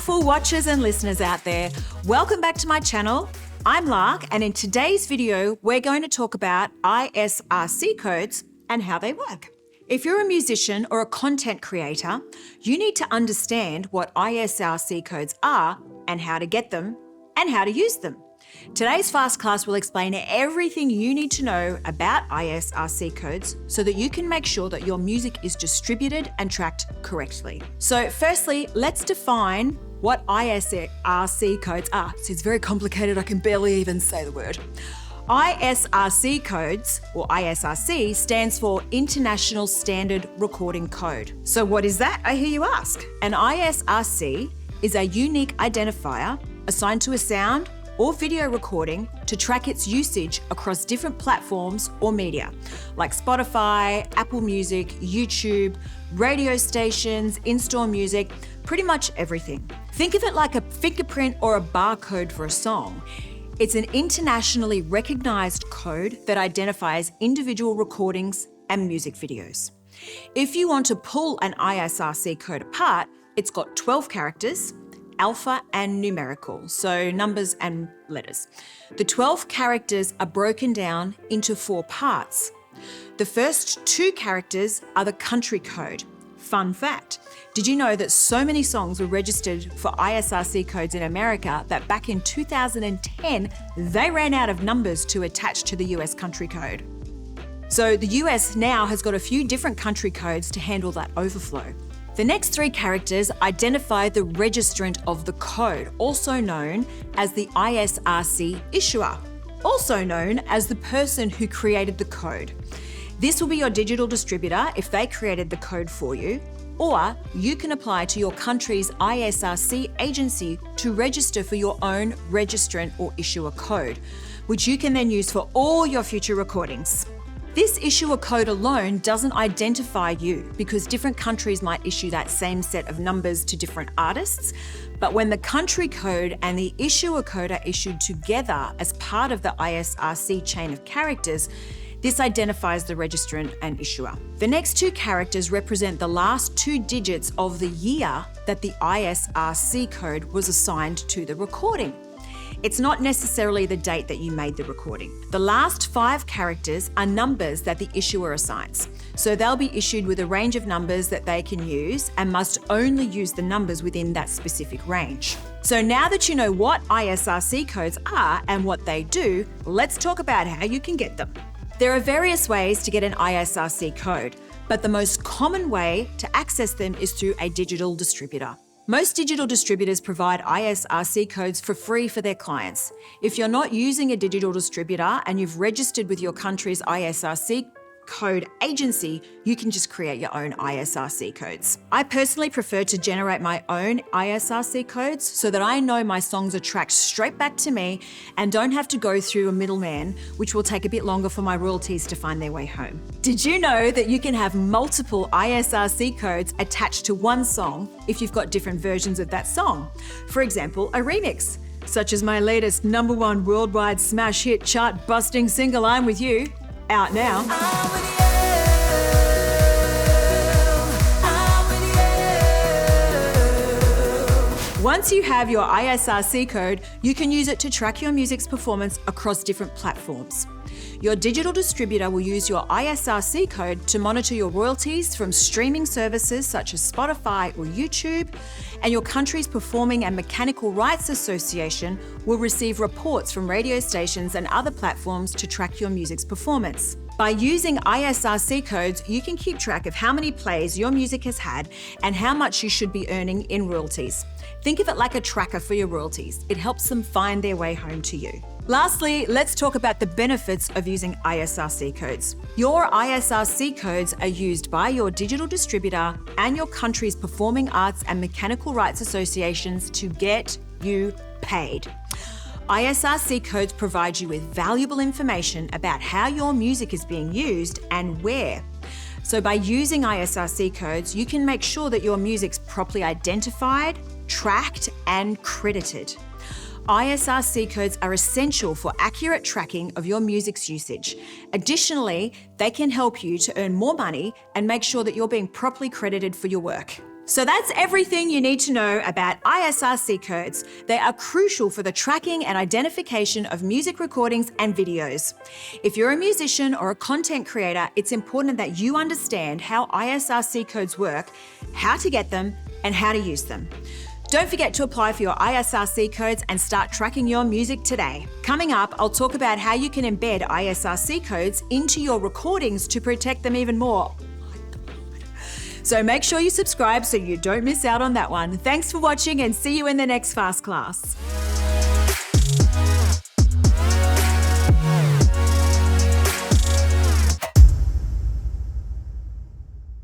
wonderful watchers and listeners out there. Welcome back to my channel. I'm Lark, and in today's video, we're going to talk about ISRC codes and how they work. If you're a musician or a content creator, you need to understand what ISRC codes are and how to get them and how to use them. Today's fast class will explain everything you need to know about ISRC codes so that you can make sure that your music is distributed and tracked correctly. So firstly, let's define what ISRC codes are. So it's very complicated, I can barely even say the word. ISRC codes, or ISRC, stands for International Standard Recording Code. So what is that, I hear you ask? An ISRC is a unique identifier assigned to a sound or video recording to track its usage across different platforms or media, like Spotify, Apple Music, YouTube, radio stations, in-store music, pretty much everything. Think of it like a fingerprint or a barcode for a song. It's an internationally recognized code that identifies individual recordings and music videos. If you want to pull an ISRC code apart, it's got 12 characters, alpha and numerical, so numbers and letters. The 12 characters are broken down into 4 parts. The first 2 characters are the country code. Fun fact, did you know that so many songs were registered for ISRC codes in America that back in 2010, they ran out of numbers to attach to the US country code? So the US now has got a few different country codes to handle that overflow. The next 3 characters identify the registrant of the code, also known as the ISRC issuer, also known as the person who created the code. This will be your digital distributor if they created the code for you, or you can apply to your country's ISRC agency to register for your own registrant or issuer code, which you can then use for all your future recordings. This issuer code alone doesn't identify you because different countries might issue that same set of numbers to different artists. But when the country code and the issuer code are issued together as part of the ISRC chain of characters, this identifies the registrant and issuer. The next 2 characters represent the last 2 digits of the year that the ISRC code was assigned to the recording. It's not necessarily the date that you made the recording. The last 5 characters are numbers that the issuer assigns. So they'll be issued with a range of numbers that they can use and must only use the numbers within that specific range. So now that you know what ISRC codes are and what they do, let's talk about how you can get them. There are various ways to get an ISRC code, but the most common way to access them is through a digital distributor. Most digital distributors provide ISRC codes for free for their clients. If you're not using a digital distributor and you've registered with your country's ISRC code agency, you can just create your own ISRC codes. I personally prefer to generate my own ISRC codes so that I know my songs are tracked straight back to me and don't have to go through a middleman, which will take a bit longer for my royalties to find their way home. Did you know that you can have multiple ISRC codes attached to one song if you've got different versions of that song? For example, a remix, such as my latest #1 worldwide smash hit chart-busting single, I'm With You, out now. Once you have your ISRC code, you can use it to track your music's performance across different platforms. Your digital distributor will use your ISRC code to monitor your royalties from streaming services such as Spotify or YouTube, and your country's Performing and Mechanical Rights Association will receive reports from radio stations and other platforms to track your music's performance. By using ISRC codes, you can keep track of how many plays your music has had and how much you should be earning in royalties. Think of it like a tracker for your royalties. It helps them find their way home to you. Lastly, let's talk about the benefits of using ISRC codes. Your ISRC codes are used by your digital distributor and your country's Performing Arts and Mechanical Rights Associations to get you paid. ISRC codes provide you with valuable information about how your music is being used and where. So by using ISRC codes, you can make sure that your music's properly identified, tracked, and credited. ISRC codes are essential for accurate tracking of your music's usage. Additionally, they can help you to earn more money and make sure that you're being properly credited for your work. So that's everything you need to know about ISRC codes. They are crucial for the tracking and identification of music recordings and videos. If you're a musician or a content creator, it's important that you understand how ISRC codes work, how to get them, and how to use them. Don't forget to apply for your ISRC codes and start tracking your music today. Coming up, I'll talk about how you can embed ISRC codes into your recordings to protect them even more. So make sure you subscribe so you don't miss out on that one. Thanks for watching and see you in the next fast class.